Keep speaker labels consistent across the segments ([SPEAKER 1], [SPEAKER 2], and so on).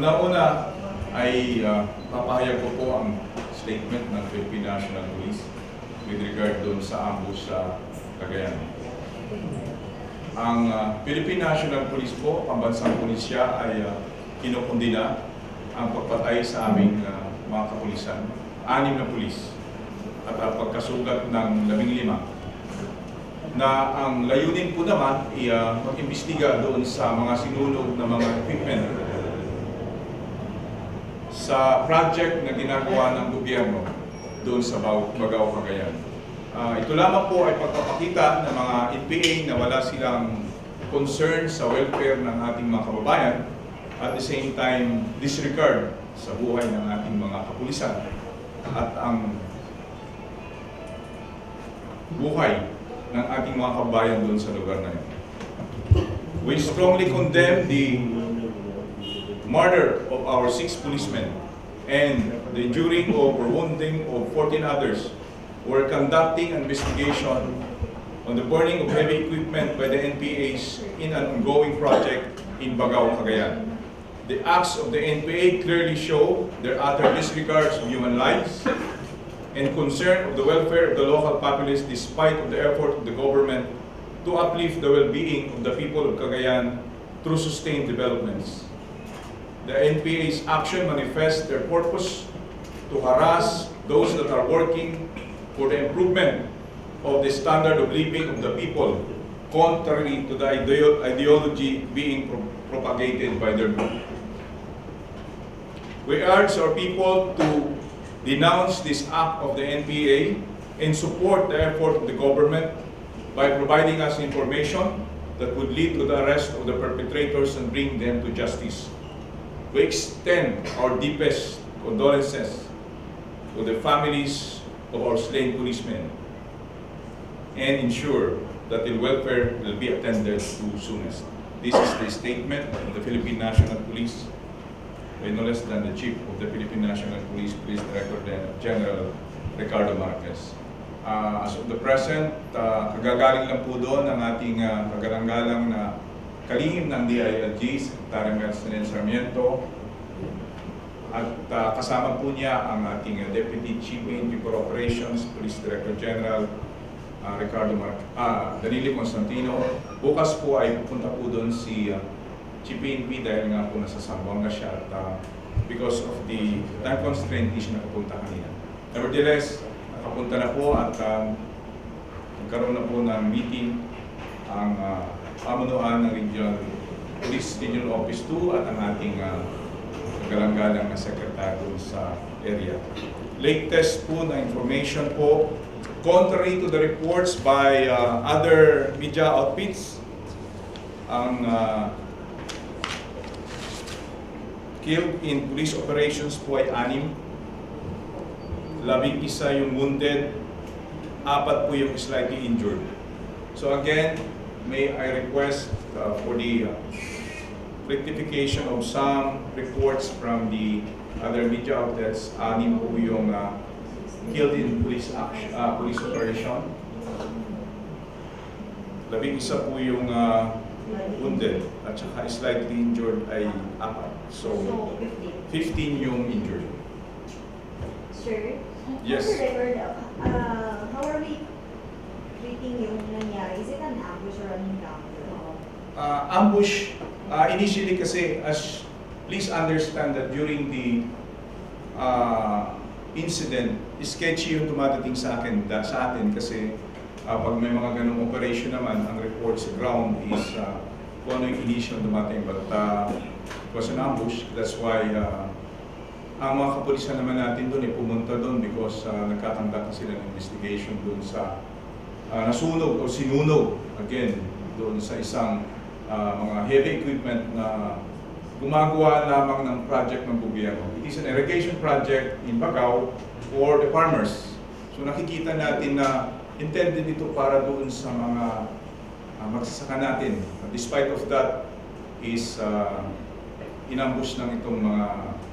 [SPEAKER 1] Una-una ay papahayag ko po ang statement ng Philippine National Police with regard doon sa ambush sa Cagayan. Ang Philippine National Police po, pambansang pulisya, ay kinukundina ang pagpatay sa aming mga kapulisan. 6 na pulis at pagkasugat ng 15 na ang layunin po naman ay mag-imbestiga doon sa mga sinunog na mga equipment sa project na ginagawa ng gobyerno doon sa Bagao, Cagayan. Ito lamang po ay pagpapakita ng mga NPA na wala silang concern sa welfare ng ating mga kababayan, at the same time disregard sa buhay ng ating mga kapulisan at ang buhay ng ating mga kababayan doon sa lugar na yun. We strongly condemn the murder of our 6 policemen and the injuring or wounding of 14 others. We're conducting an investigation on the burning of heavy equipment by the NPAs in an ongoing project in Bagao, Cagayan. The acts of the NPA clearly show their utter disregards of human lives and concern of the welfare of the local populace despite of the effort of the government to uplift the well-being of the people of Cagayan through sustained developments. The NPA's action manifests their purpose to harass those that are working for the improvement of the standard of living of the people, contrary to the ideology being propagated by their group. We urge our people to denounce this act of the NPA and support the effort of the government by providing us information that would lead to the arrest of the perpetrators and bring them to justice. We extend our deepest condolences to the families of our slain policemen and ensure that their welfare will be attended to soonest. This is the statement of the Philippine National Police, by no less than the Chief of the Philippine National Police, Police Director General Ricardo Marquez. As of the present, kagagaling lang po doon ang ating kagalang-galang na kalihim ng DILG, Secretary Mercedes Sarmiento, at kasama po niya ang ating Deputy Chief PNP for Operations, Police Director General Danilo Constantino. Bukas po ay pupunta po doon si Chief PNP dahil nga po nasa Zamboanga siya at because of the time constraint, hindi siya nakapunta kanina. Nevertheless, nakapunta na po at nagkaroon na po ng meeting ang pamunuan ng Regional Police Regional Office 2 at ang ating galang-galang na sekretary sa area. Latest po na information po, contrary to the reports by other media outfits, ang killed in police operations po ay 6, 11 yung wounded, 4 po yung slightly injured. So again, may I request for the rectification of some reports from the other media outlets. 6 po yung killed in police operation. 11 po yung wounded at saka slightly injured ay 4. So 15 yung injured.
[SPEAKER 2] Sir,
[SPEAKER 1] yes.
[SPEAKER 2] For the record, how are we treating yung nangyari? Is it an ambush or an encounter?
[SPEAKER 1] Ambush, initially kasi, please understand that during the incident, sketchy yung dumadating sa atin kasi pag may mga ganung operation naman, ang report sa ground is kung ano yung initial dumating, but it was an ambush. That's why ang mga kapulisan naman natin doon ay pumunta doon because nagkakandak sila ng investigation doon sa nasunog o sinunog again doon sa isang mga heavy equipment na gumagawa lamang ng project ng gobyerno. It is an irrigation project in Bagao for the farmers. So nakikita natin na intended ito para doon sa mga magsasaka natin. Despite of that is inambush ng itong mga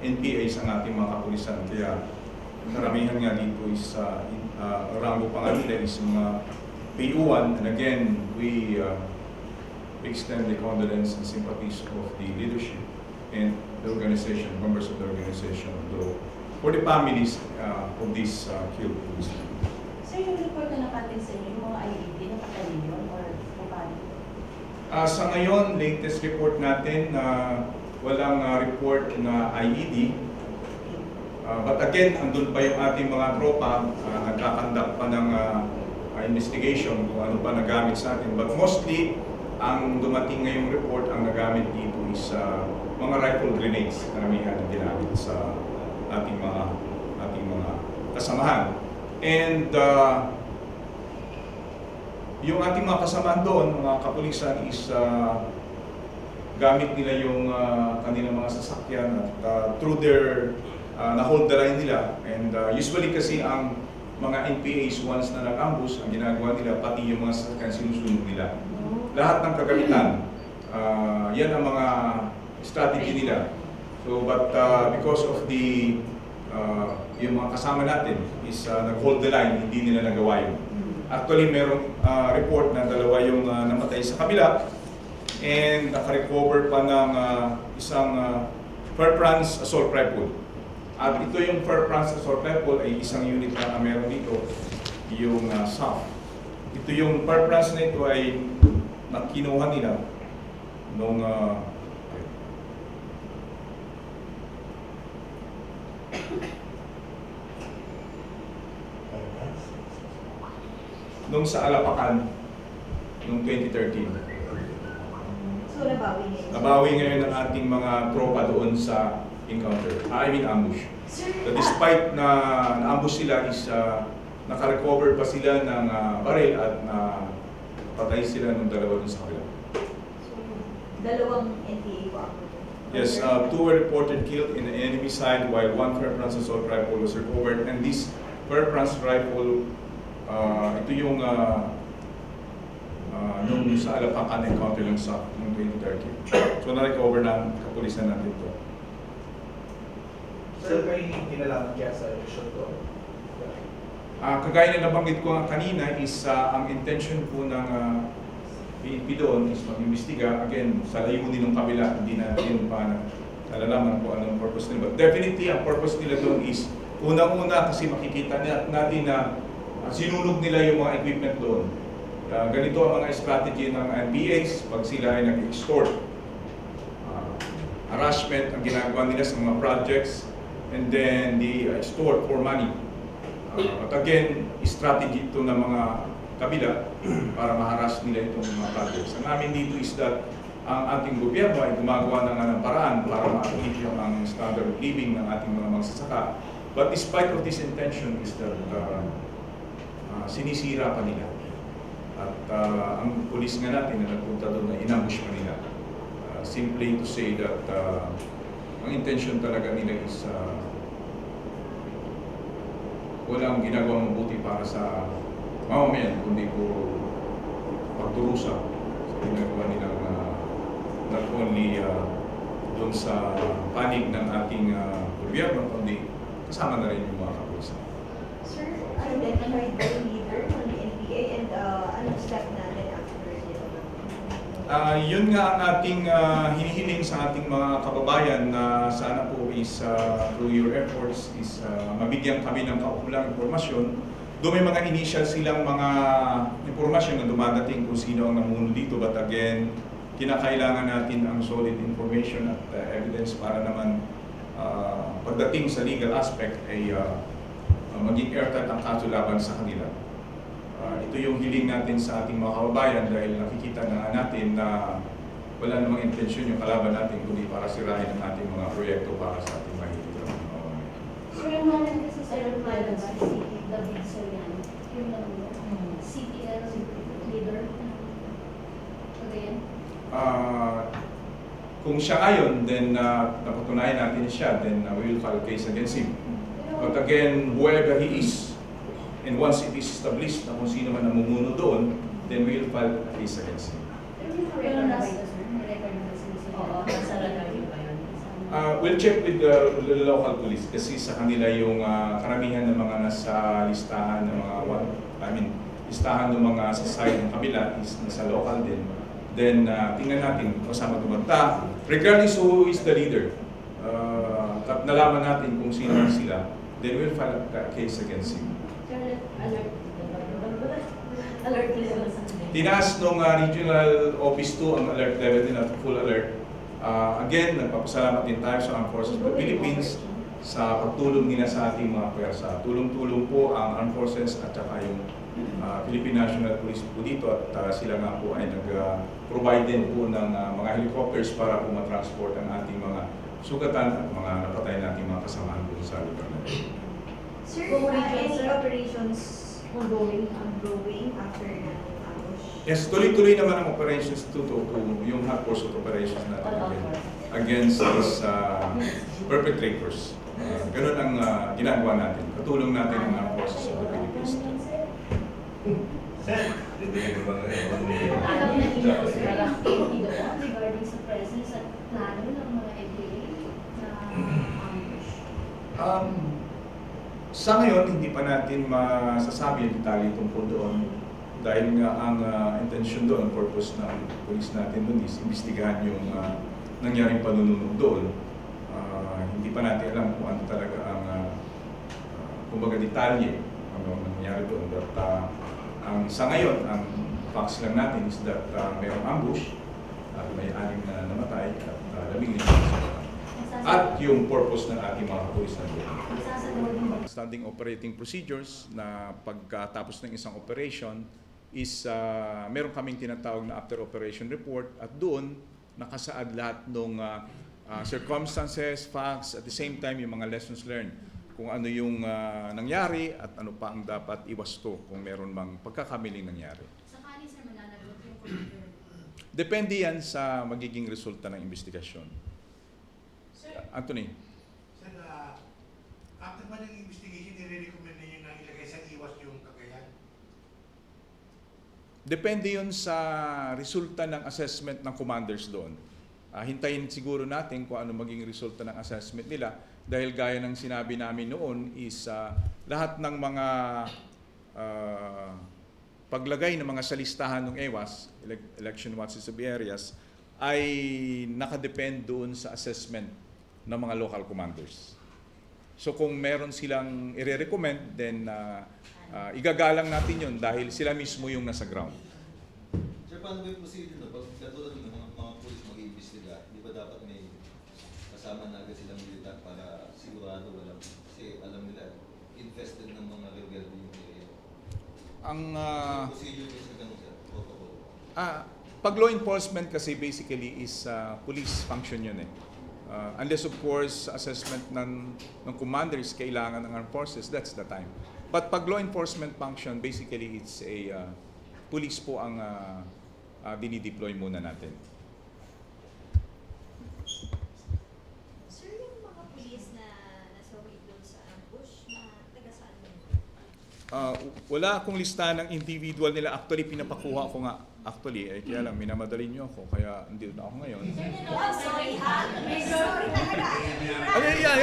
[SPEAKER 1] NPAs ang ating mga kapulisan. Kaya karamihan nga dito is rango pa nga nila is mga PU1. And again, we extend the condolences and sympathies of the leadership and the organization, members of the organization, though, for the families of these killed policemen.
[SPEAKER 3] Sir, yung report na nakatin sa inyo, yung mga IED, nakatanin yun or paano?
[SPEAKER 1] Sa ngayon, latest report natin na walang report na IED. But again, andun pa yung ating mga tropa, nagkakandak pa ng investigation kung ano pa nagamit sa atin. But mostly, ang dumating ngayong report, ang nagamit dito is mga rifle grenades, karamihan na ginamit sa ating mga kasamahan. And yung ating mga kasamahan doon, mga kapulisan, is gamit nila yung kanilang mga sasakyan at through their na-hold the line nila. And usually kasi ang mga NPAs once na nag-ambush, ang ginagawa nila, pati yung mga sasakyan sinusunod nila. Lahat ng kagamitan, yan ang mga strategy nila. So, but because of the yung mga kasama natin is nag-hold the line, hindi nila nagawa yun. Actually, merong report na dalawa yung namatay sa kabila and nakarecover pa ng isang Fairprands assault rifle. At ito yung Fairprands assault rifle ay isang unit na meron dito, yung SAF. Ito yung Fairprands na ito ay nakinuha nila nung sa Alapacan noong 2013.
[SPEAKER 2] So, nabawi ngayon?
[SPEAKER 1] Nabawi ngayon ang ating mga tropa doon sa encounter, ambush. So, despite na na-ambush sila is naka-recover pa sila ng baril at patay sila ng dalawa dun sa kabila.
[SPEAKER 2] So, dalawang NPA po ako.
[SPEAKER 1] Yes, two were reported killed in the enemy side while one Fairprands assault rifle was recovered, and this Fairprands rifle, ito yung nung sa Alapacan encounter lang sa noong 2013. So na-recover ng kapulisan natin ito.
[SPEAKER 4] Sir, may kinalaman kaya sa shoot ko?
[SPEAKER 1] Kagaya na nabanggit ko nga kanina is ang intention po ng PNP doon is mag-imbestiga. Again, sa layunin ng kabila, hindi natin pa nalalaman kung anong purpose nila. But definitely, ang purpose nila doon is unang-una kasi makikita natin na sinunog nila yung mga equipment doon. Ganito ang mga strategy ng NPAs pag sila ay nag-extort. Harassment ang ginagawa nila sa mga projects, and then they extort for money. But again, strategy ito ng mga kabila para ma-harass nila itong mga projects. Ang amin dito is that ang ating gobyerno ay gumagawa ng paraan para ma-achieve ang standard of living ng ating mga magsasaka. But despite of this intention is that sinisira pa nila. At ang pulis nga natin na nagpunta doon na inambush pa nila. Simply to say that ang intention talaga nila is walang ginagawang mabuti para sa mamamayan, kundi po pagdurusa sa ginagawa nilang not only doon sa panig ng ating gobyerno, kundi kasama na rin yung mga kapulisan.
[SPEAKER 2] Sir, identified by leader ng NPA and anong step natin after nito?
[SPEAKER 1] Yun nga ang ating hinihiling sa ating mga kababayan na sana po is through your efforts is mabigyan kami ng kaukulang impormasyon. Doon may mga initial silang mga impormasyon na dumadating kung sino ang namuno dito, but again, kinakailangan natin ang solid information at evidence para naman pagdating sa legal aspect ay maging airtight ang kaso laban sa kanila. Ito yung hiling natin sa ating mga kababayan dahil nakikita na natin na wala namang intensyon yung kalaban natin kundi para sirahin ang ating mga proyekto para sa ating mahihirap.
[SPEAKER 3] Sir, yung mga kasi sa David Soriano, yung CTL leader, Cagayan?
[SPEAKER 1] Kung siya ngayon, then napatunayan natin siya, then we will file a case against him. But again, whoever he is, and once it is established na kung sino man namumuno doon, then we will file a case against him.
[SPEAKER 3] Pero nasa, sir, may record na sila. Oo, nasa radar yun ba yun?
[SPEAKER 1] We'll check with the local police kasi sa kanila yung karamihan ng mga nasa listahan ng mga listahan ng mga sa side ng kabila is nasa local din. Then tingnan natin kung saan magtumata. Regardless who is the leader, at nalaman natin kung sino sila, then we'll file a case against him.
[SPEAKER 3] Sir, alert. Alert level sa kanila.
[SPEAKER 1] Tinaas nung regional office 2 ang alert level din at full alert. Again, nagpapasalamat din tayo sa Armed Forces of the Philippines sa pagtulong nila sa ating mga pwersa. Tulong-tulong po ang Armed Forces at saka yung Philippine National Police po dito at sila nga po ay nag-provide din po ng mga helicopters para po matransport ang ating mga sugatan at mga napatay nating mga kasamahan po sa lugar na ito.
[SPEAKER 2] Sir,
[SPEAKER 3] Kung
[SPEAKER 2] any
[SPEAKER 3] sir,
[SPEAKER 2] operations ongoing after ng ambush?
[SPEAKER 1] Yes, tuloy-tuloy naman ang operations to yung hot pursuit operations natin against these perpetrators. Ganun ang ginagawa natin. Katulong natin ang Armed Forces of the Philippines.
[SPEAKER 3] Alam na niyo po sir, ang PNP doon regarding sa presence at plano ng mga NPA na ambush.
[SPEAKER 1] Sa ngayon, hindi pa natin masasabi ang detalye tungkol doon dahil nga ang intention doon, purpose ng police natin doon is imbestigahan yung nangyaring panununog doon. Hindi pa natin alam kung ano talaga ang kumbaga detalye ano nangyari doon. But sa ngayon, ang facts lang natin is that mayroong ambush at may 6 na namatay at 15 na namatay. At yung purpose ng ating mga kapulis na doon. Standing operating procedures na pagkatapos ng isang operation is meron kaming tinatawag na after operation report at doon nakasaad lahat ng circumstances, facts, at the same time yung mga lessons learned kung ano yung nangyari at ano pa ang dapat iwasto kung meron mang pagkakamiling nangyari.
[SPEAKER 3] Sakali sir, mananagot yung commander.
[SPEAKER 1] Depende yan sa magiging resulta ng investigasyon. Anthony?
[SPEAKER 5] Sir, after ba ng investigation, i-recommend ninyo na ilagay sa iwas yung Cagayan?
[SPEAKER 1] Depende yun sa resulta ng assessment ng commanders doon. Hintayin siguro natin kung ano maging resulta ng assessment nila dahil gaya ng sinabi namin noon is lahat ng mga paglagay ng mga salistahan ng EWAS, Election Watches of Areas, ay nakadepend doon sa assessment ng mga local commanders. So kung meron silang i-recommend, then igagalang natin yun dahil sila mismo yung nasa ground.
[SPEAKER 6] Sir, paano ba yung procedure na pag katulad ng mga pulis mag-iimbestiga, di ba dapat may kasama na agad silang militar para sigurado walang, kasi alam nila, infested ng mga rebelde yung area.
[SPEAKER 1] Ang
[SPEAKER 6] Procedure is na ganun, sir, protocol.
[SPEAKER 1] pag law enforcement kasi basically is police function yun eh. Unless of course assessment ng commanders kailangan ng armed forces, that's the time. But pag law enforcement function, basically it's a police po ang dinideploy muna natin.
[SPEAKER 2] Sir, yung mga police na nasawi doon sa ambush, na taga saan yun?
[SPEAKER 1] Wala akong listahan ng individual nila. Actually, pinapakuha ko nga. Actually, kaya lang, minamadali niyo ako. Kaya hindi na ako ngayon.
[SPEAKER 2] Sorry ha? Sorry talaga.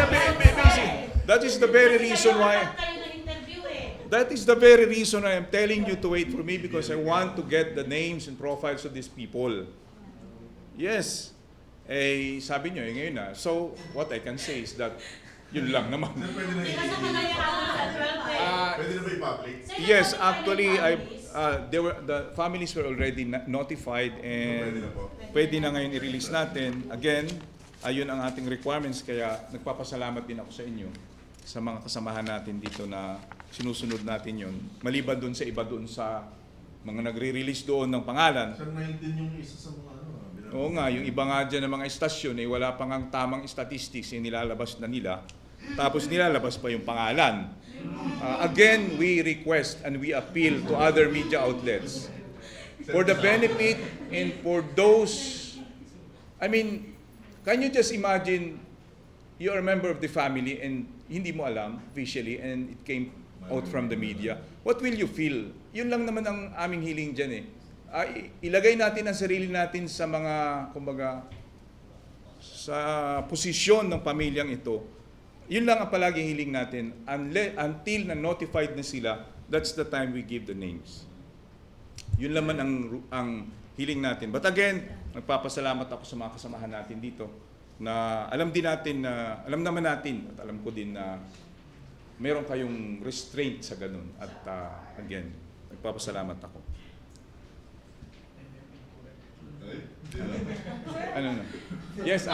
[SPEAKER 1] Basic. That is the very reason why... That is the very reason I am telling you to wait for me because I want to get the names and profiles of these people. Yes. Sabi nyo, ngayon na. So, what I can say is that yun lang naman.
[SPEAKER 5] Pwede na i-public?
[SPEAKER 1] Yes, actually, the families were already notified and pwede na ngayon i-release natin. Again, ayun ang ating requirements kaya nagpapasalamat din ako sa inyo sa mga kasamahan natin dito na sinusunod natin yun. Maliban doon sa iba doon sa mga nagre-release doon ng pangalan.
[SPEAKER 5] Sir, 19 yung isa sa mga
[SPEAKER 1] Oo nga, yung iba nga dyan ng mga estasyon, wala pang ang tamang statistics yung nilalabas na nila. Tapos nilalabas pa yung pangalan. Again, we request and we appeal to other media outlets for the benefit and for those, I mean, can you just imagine you are a member of the family and hindi mo alam officially and it came out from the media. What will you feel? Yun lang naman ang aming hiling dyan eh. Ilagay natin ang sarili natin sa mga, kumbaga, sa posisyon ng pamilyang ito. Yun lang ang palaging hiling natin. Until na-notified na sila, that's the time we give the names. Yun naman ang hiling natin. But again, nagpapasalamat ako sa mga kasamahan natin dito na alam naman natin at alam ko din na meron kayong restraint sa ganun. At again, nagpapasalamat ako. Ano na? Yes,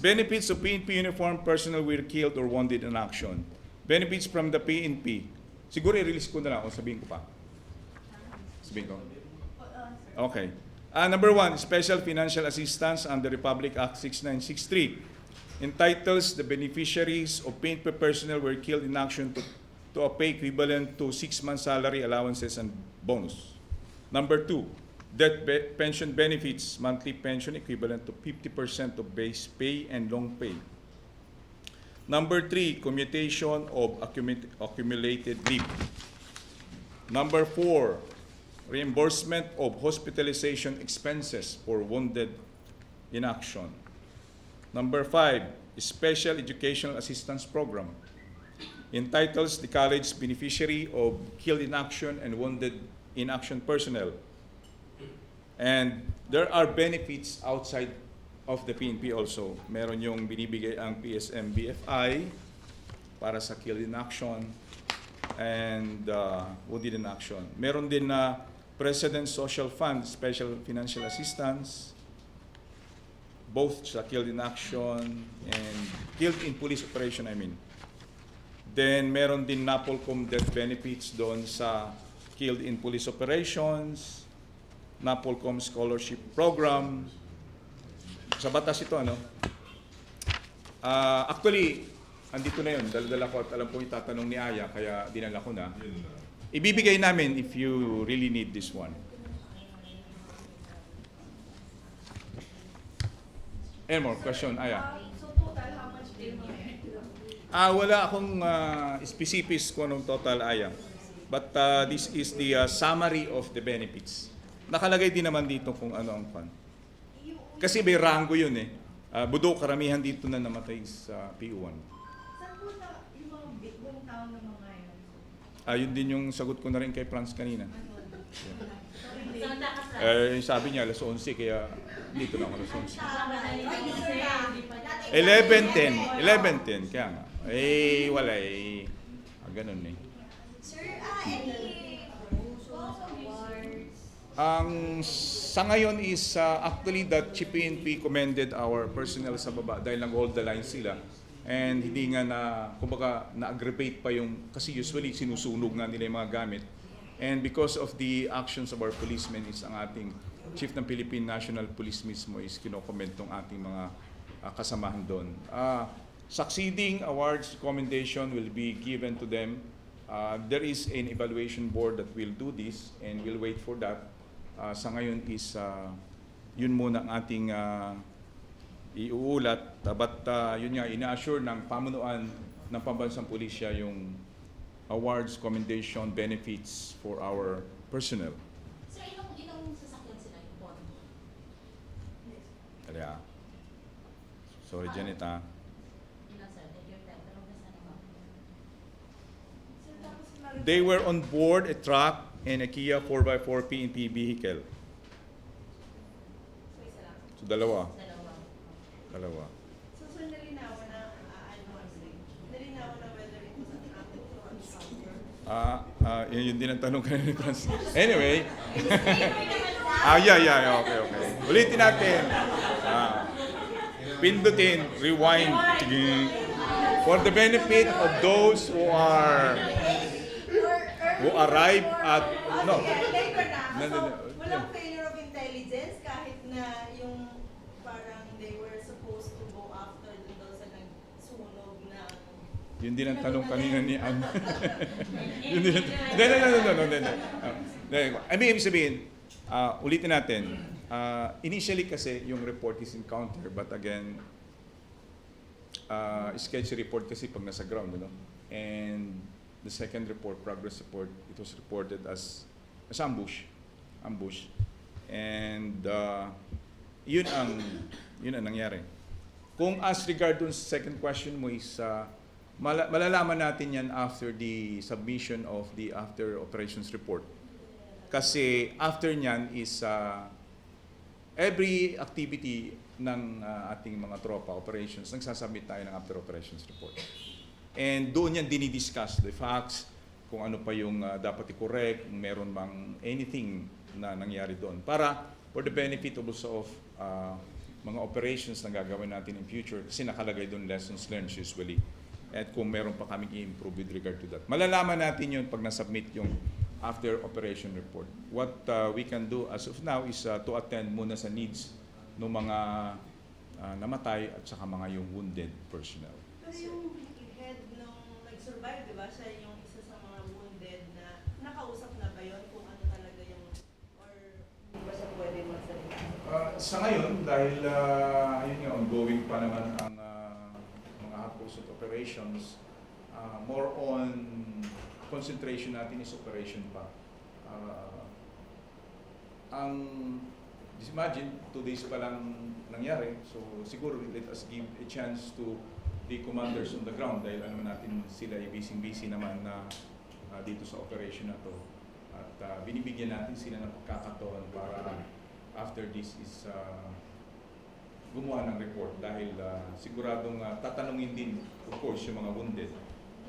[SPEAKER 1] benefits of PNP uniformed personnel were killed or wounded in action. Benefits from the PNP. Siguro i-release ko na lang o sabihin ko pa. Sabihin ko. Okay. Number 1, special financial assistance under Republic Act 6963 entitles the beneficiaries of PNP personnel were killed in action to a pay equivalent to 6 months salary, allowances, and bonus. Number 2, death pension benefits, monthly pension equivalent to 50% of base pay and long pay. Number 3, commutation of accumulated leave. Number 4, reimbursement of hospitalization expenses for wounded in action. Number 5, special educational assistance program entitles the college beneficiary of killed in action and wounded in action personnel. And there are benefits outside of the PNP also. Meron yung binibigay ang PSMBFI para sa killed in action and wounded in action. Meron din na President's Social Fund, Special Financial Assistance, both sa killed in action and killed in police operation, I mean. Then meron din NAPOLCOM death benefits doon sa killed in police operations, NAPOLCOM scholarship program. Sa batas ito, ano? Actually, andito na yun. Dala-dala ko at alam ko itatanong ni Aya, kaya dinala ko na. Ibibigay namin if you really need this one. Any more question, Aya?
[SPEAKER 3] So total, how much pay mo?
[SPEAKER 1] Wala akong specifics kung anong total, Aya. But this is the summary of the benefits. Nakalagay din naman dito kung ano ang fund. Kasi may rango yun eh. Budo, karamihan dito na namatay sa PU1.
[SPEAKER 3] Saan po na yung mga buong taon ng mga yun?
[SPEAKER 1] Yun din yung sagot ko na rin kay Franz kanina. Sabi niya, alas 11, kaya dito lang alas 11. 11:10, kaya nga. Wala ganun eh.
[SPEAKER 2] Sir, any awards?
[SPEAKER 1] Sa ngayon is actually that PNP commended our personnel sa baba dahil nag-hold the line sila. And hindi nga kumbaga na-aggravate pa yung, kasi usually sinusunog nga nila yung mga gamit. And because of the actions of our policemen is ang ating Chief ng Philippine National Police mismo is kinokomment ng ating mga kasamahan doon. Succeeding awards commendation will be given to them. There is an evaluation board that will do this and we'll wait for that. Sa ngayon is yun muna ang ating iuulat, but yun nga, ina-assure ng pamunuan ng pambansang pulisya yung awards, commendation, benefits for our personnel.
[SPEAKER 7] Sir, ilang sasakyan sila yung bond?
[SPEAKER 1] Kaya, sorry Janet ha.
[SPEAKER 7] Ilang sir? Take your time. Pero basta naman.
[SPEAKER 1] They were on board a truck and a Kia 4x4 PNP vehicle. So dalawa. Dalawa.
[SPEAKER 3] So nalinawan na, nalinawan na whether it was an active or uncounter?
[SPEAKER 1] Yun din ang tanong kanina ni Franz. Anyway. Yeah, okay. Ulitin natin. Pindutin, rewind. For the benefit of those who arrive at, no.
[SPEAKER 8] Walang failure of intelligence kahit na yung parang they were supposed to go after dun daw sa nagsunog na
[SPEAKER 1] Yun din ang tanong kanina ni Ann. Yun din. No. I mean, ibig sabihin, ulitin natin. Initially kasi yung report is encounter, but again, sketchy report kasi pag nasa ground, no? And the second report, progress report, it was reported as ambush. And yun ang nangyari. Kung as regard dun sa second question mo is malalaman natin yan after the submission of the after operations report. Kasi after nyan is every activity ng ating mga tropa operations, nagsasubmit tayo ng after operations report. And doon yan dinidiscuss the facts, kung ano pa yung dapat i-correct, kung meron bang anything na nangyari doon. Para for the benefit also of mga operations na gagawin natin in future, kasi nakalagay doon lessons learned usually. At kung meron pa kaming i-improve with regard to that. Malalaman natin yun pag nasubmit yung after operation report. What we can do as of now is to attend muna sa needs ng mga namatay at saka mga yung wounded personnel.
[SPEAKER 8] Pero yung head nung nag-survive, di ba? Siya yung isa sa mga wounded na nakausap na ba yun kung ano talaga yung, or hindi ba siya pwede magsalita?
[SPEAKER 1] Sa ngayon, dahil ayun nga, ongoing pa naman ang mga hot-posted operations, more on concentration natin is operation pa. Just imagine, 2 days pa lang nangyari, so siguro let us give a chance to the commanders on the ground dahil alam natin sila ay busy naman na dito sa operation na to. At binibigyan natin sila ng pagkakataon para after this is gumawa ng report dahil siguradong tatanungin din, of course, yung mga wounded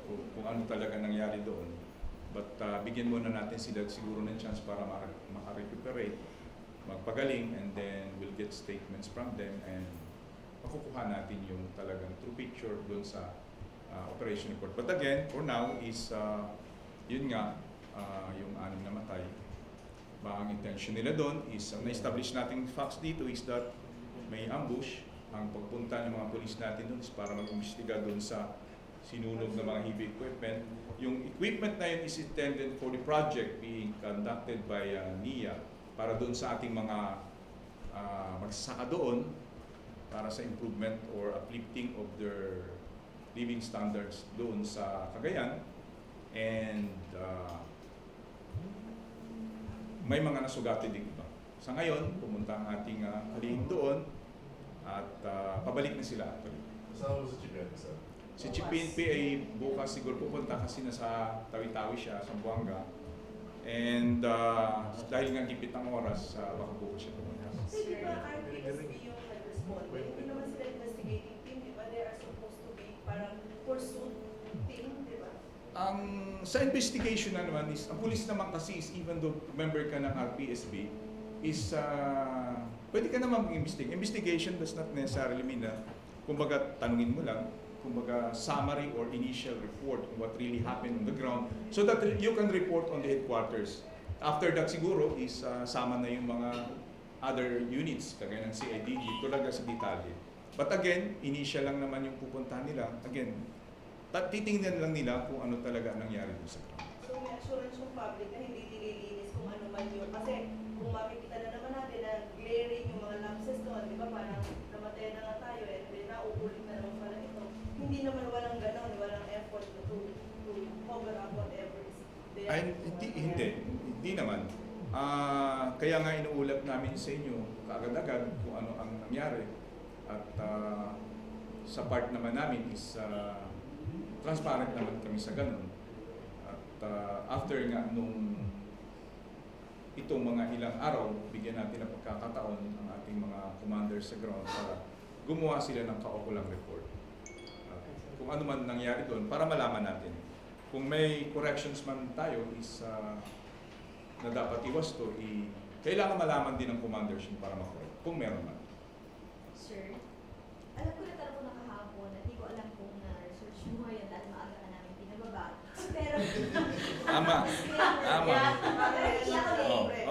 [SPEAKER 1] kung ano talaga nangyari doon. But bigyan muna natin sila siguro ng chance para makarecuperate, magpagaling, and then we'll get statements from them and makukuha natin yung talagang true picture doon sa operation report. But again, for now is yun nga, yung 6 namatay. Ang intention nila doon is, ang na-establish nating facts dito is that may ambush. Ang pagpunta ng mga police natin doon is para mag-imbestiga doon sa sinunog ng mga heavy equipment. Yung equipment na yun is intended for the project being conducted by NIA para doon sa ating mga magsasaka doon para sa improvement or uplifting of their living standards doon sa Cagayan. And may mga nasugati din iba. Sa ngayon, pumunta ang ating kalihim doon at pabalik na sila actually.
[SPEAKER 9] Saan mo sa Chipen, sir?
[SPEAKER 1] Si PNP ay bukas siguro pupunta kasi nasa Tawi-Tawi siya, sa Buanga. And dahil nga gipit ang oras, baka bukas siya pumunta.
[SPEAKER 8] So, di ba RPSB yung nag-respond? Hindi naman sila investigating team, di ba? They are supposed to be parang pursuit team, di ba?
[SPEAKER 1] Sa investigation na naman is, ang police naman kasi is, even though member ka ng RPSB, is pwede ka naman mag-investigate. Investigation does not necessarily mean na, kumbaga, tanungin mo lang, kumbaga, summary or initial report on what really happened on the ground so that you can report on the headquarters. After that siguro is sama na yung mga other units, kagaya ng CIDG, talaga sa detalye. But again, initial lang naman yung pupuntahan nila. Again, titingnan lang nila kung ano talaga nangyari doon sa ground.
[SPEAKER 8] So may assurance yung public na hindi nililinis kung ano man yun. Kasi kung makikita na naman natin na glaring yung mga lapses doon, di ba parang namatay na nga tayo and then nauulit na naman pala ito. Hindi naman walang gano'n, walang effort to cover up whatever is there.
[SPEAKER 1] Ay, hindi naman. Kaya nga inuulat namin sa inyo kaagad-agad kung ano ang nangyari. At sa part naman namin is transparent naman kami sa ganun. At after nga nung itong mga ilang araw, bigyan natin ng pagkakataon ang ating mga commanders sa ground para gumawa sila ng kaukulang report. Kung ano man nangyari doon, para malaman natin. Kung may corrections man tayo is na dapat iwas to, kailangan malaman din ng commanders yun para makorek, kung meron man.
[SPEAKER 2] Sir, alam ko na talaga na kahapon at hindi ko alam kung na-research mo yun dahil maaga ka namin pinababa. Pero,
[SPEAKER 1] Tama.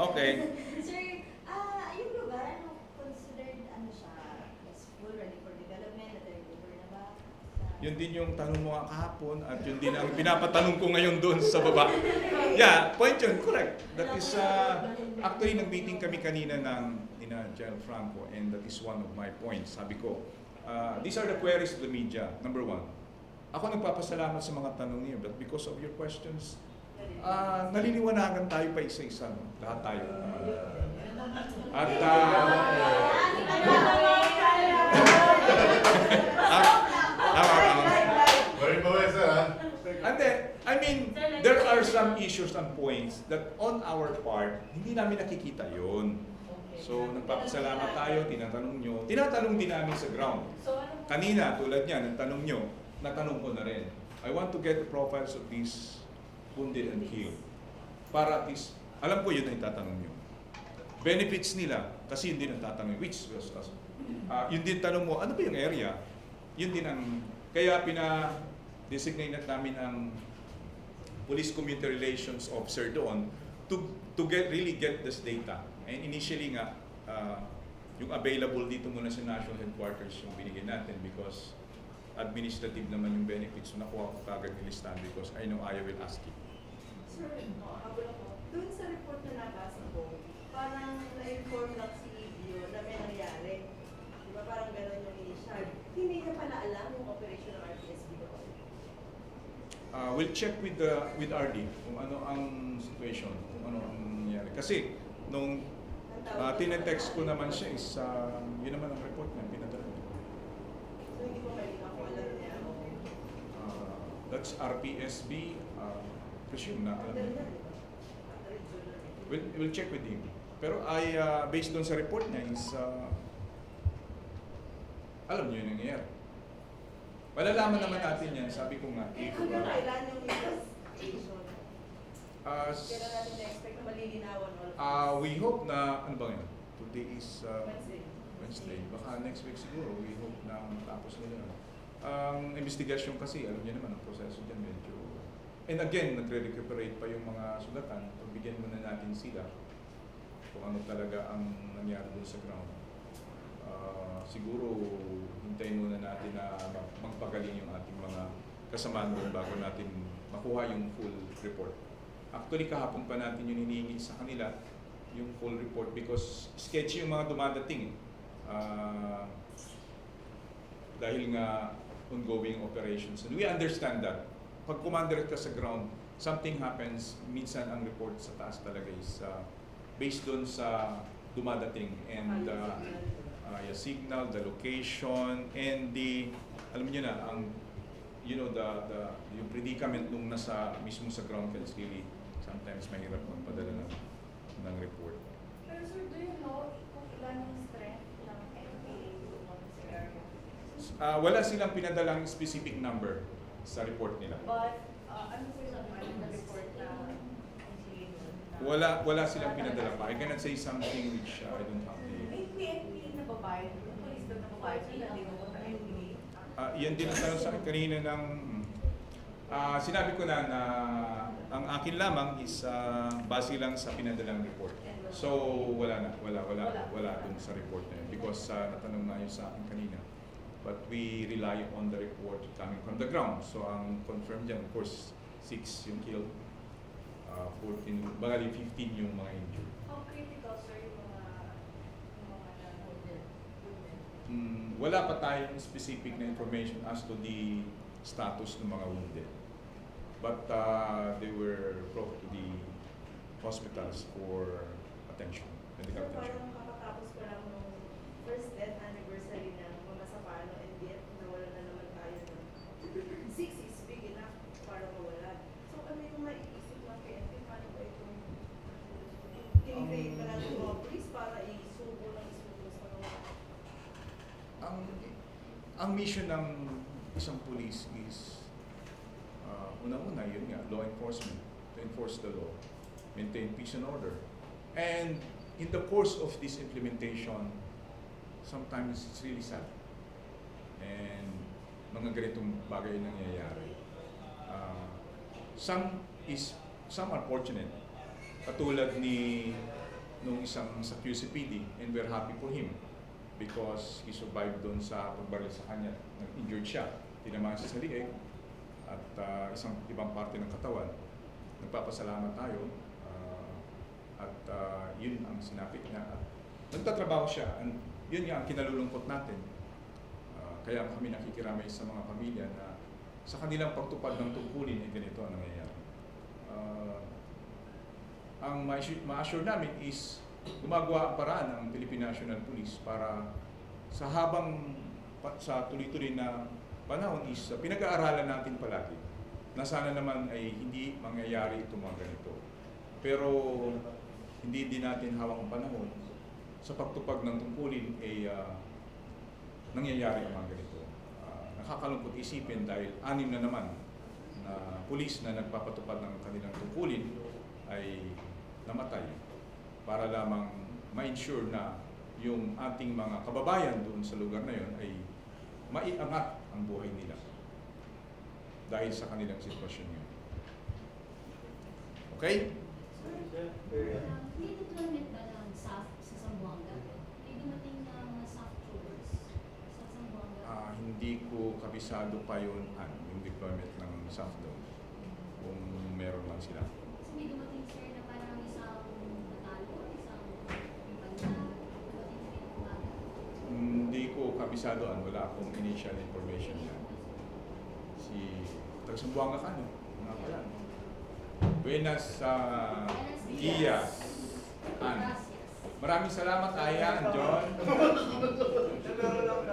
[SPEAKER 1] Okay.
[SPEAKER 2] Sir, yung lugar, ano, considered, ano siya, peaceful, ready for development, na-recover na ba?
[SPEAKER 1] Yun din yung tanong mo kahapon at yun din ang pinapatanong ko ngayon doon sa baba. Yeah, point yun, correct. That is, actually nag-meeting kami kanina ng General Franco and that is one of my points. Sabi ko, these are the queries of the media. Number 1, ako nagpapasalamat sa mga tanong niyo but because of your questions, naliliwanagan tayo pa isa-isa. No? Lahat tayo. At and then, I mean, there are some issues and points that on our part, hindi namin nakikita yun. So nagpapasalamat tayo, tinatanong nyo. Tinatanong din namin sa ground.
[SPEAKER 8] So ano po?
[SPEAKER 1] Kanina, tulad niya, natanong nyo, natanong ko na rin. I want to get the profiles of these wounded and killed. Para at least, alam ko yun ang itatanong nyo. Benefits nila, kasi yun din ang tatanong, which was us. Yun din tanong mo, ano ba yung area? Yun din ang, kaya designate namin ang Police Community Relations Officer doon to really get this data. And initially nga, yung available dito muna sa National Headquarters yung binigyan natin because administrative naman yung benefits. So nakuha ko kagad yung listahan because I know I will ask you.
[SPEAKER 8] Sir, habol ako. Doon sa report na nabasa ko, parang na-inform lang si Ibio na may nangyari. Di ba parang gano'n yung initial. Hindi niya pala alam yung operation ng RPSB doon.
[SPEAKER 1] We'll check with RD kung ano ang situation, kung ano ang nangyari. Kasi nung tinetext ko naman siya is yun naman ang report niya, pinadala niya.
[SPEAKER 8] So hindi ko malinaw kung alam niya o...
[SPEAKER 1] That's RPSB, presume na alam niya. We'll check with him. Pero based doon sa report niya is alam niyo yung nangyayari. Malalaman naman natin yan, sabi ko nga.
[SPEAKER 8] Hanggang kailan yung investigation? Kailan natin na-expect na malilinawan all?
[SPEAKER 1] We hope na, ano ba ngayon? Today is
[SPEAKER 8] Wednesday.
[SPEAKER 1] Baka next week siguro, we hope na matapos nila. Ang investigasyon kasi, alam niyo naman, ang proseso dyan medyo... And again, nagre-recuperate pa yung mga sugatan. Pagbigyan muna natin sila kung ano talaga ang nangyari doon sa ground. Siguro, hintayin muna natin na magpagaling yung ating mga kasamaan doon bago natin makuha yung full report. Actually, kahapon pa natin yung hinihingi sa kanila, yung full report because sketchy yung mga dumadating. Dahil nga ongoing operations. And we understand that. Pag commander ka sa ground, something happens, minsan ang report sa taas talaga is based doon sa dumadating and yung signal, the location, and the, alam niyo na, ang, yung predicament nung nasa mismo sa ground is really sometimes mahirap magpadala ng report.
[SPEAKER 3] Pero sir, do you know kung ilan yung strength ng NPA doon sa area?
[SPEAKER 1] Wala silang pinadalang specific number sa report nila.
[SPEAKER 8] But, ano po yung naman na report na NPA doon?
[SPEAKER 1] Wala silang pinadala pa. I cannot say something which I don't have the...
[SPEAKER 8] May PNP na babayad, yung police doon na babayad, sila hindi mo punta NPA.
[SPEAKER 1] Yan din ang tanong sa akin kanina ng... sinabi ko na ang akin lamang is base lang sa pinadalang report. So wala dun sa report na yun because natanong na yun sa akin kanina. But we rely on the report coming from the ground. So ang confirmed dyan, of course, 6 yung killed, 14, bagali 15 yung mga injured.
[SPEAKER 3] How critical sir yung mga
[SPEAKER 1] Wala pa tayong specific na information as to the status ng mga wounded. But they were brought to the hospitals for attention, medical
[SPEAKER 8] So
[SPEAKER 1] attention.
[SPEAKER 8] parang kakatapos ko lang nung first death anniversary ng Mama Sapano and yet nawala na naman tayo ng 6 is big enough para mawala. So ano yung maiisip ng PNP? Paano ba itong kinigreate na lang yung mga police para isubo sa mga
[SPEAKER 1] Ang mission ng isang police is unang-una yun nga, law enforcement, to enforce the law, maintain peace and order. And in the course of this implementation, sometimes it's really sad. And mga ganitong bagay nangyayari. Some are fortunate. Katulad nung isang sa QCPD, and we're happy for him because he survived doon sa pagbaril sa kanya. Nag-injured siya, tinamaan siya sa liig at isang ibang parte ng katawan. Nagpapasalamat tayo at yun ang sinapit niya. At nagtatrabaho siya, and yun nga ang kinalulungkot natin. Kaya kami nakikiramay sa mga pamilya na sa kanilang pagtupad ng tungkulin ay ganito ang nangyayari. Ang ma-assure namin is gumagawa ang paraan ng Philippine National Police para sa tuloy-tuloy na panahon is pinag-aaralan natin palagi na sana naman ay hindi mangyayari itong mga ganito. Pero hindi din natin hawak ang panahon sa pagtupag ng tungkulin ay nangyayari ang mga ganito. Nakakalungkot isipin dahil 6 na naman na pulis na nagpapatupad ng kanilang tungkulin ay namatay para lamang ma-ensure na yung ating mga kababayan doon sa lugar na yon ay maiangat ang buhay nila dahil sa kanilang sitwasyon yun. Okay?
[SPEAKER 3] May deployment ba ng SAF sa Zamboanga? May dumating na mga SAF troopers sa Zamboanga?
[SPEAKER 1] Hindi ko kabisado pa yun yung deployment ng SAF doon. Kung meron lang sila.
[SPEAKER 3] Kasi may dumating sir na parang isang batalyon, isang kumpanya, dumating sir na umaga.
[SPEAKER 1] Hindi ko kabisado wala akong initial information yan. Si taga-Sambuanga ka, no? Nga pala. Buenas dias.
[SPEAKER 3] Gracias.
[SPEAKER 1] Maraming salamat, Ayan, John.
[SPEAKER 4] Nagkaroon ng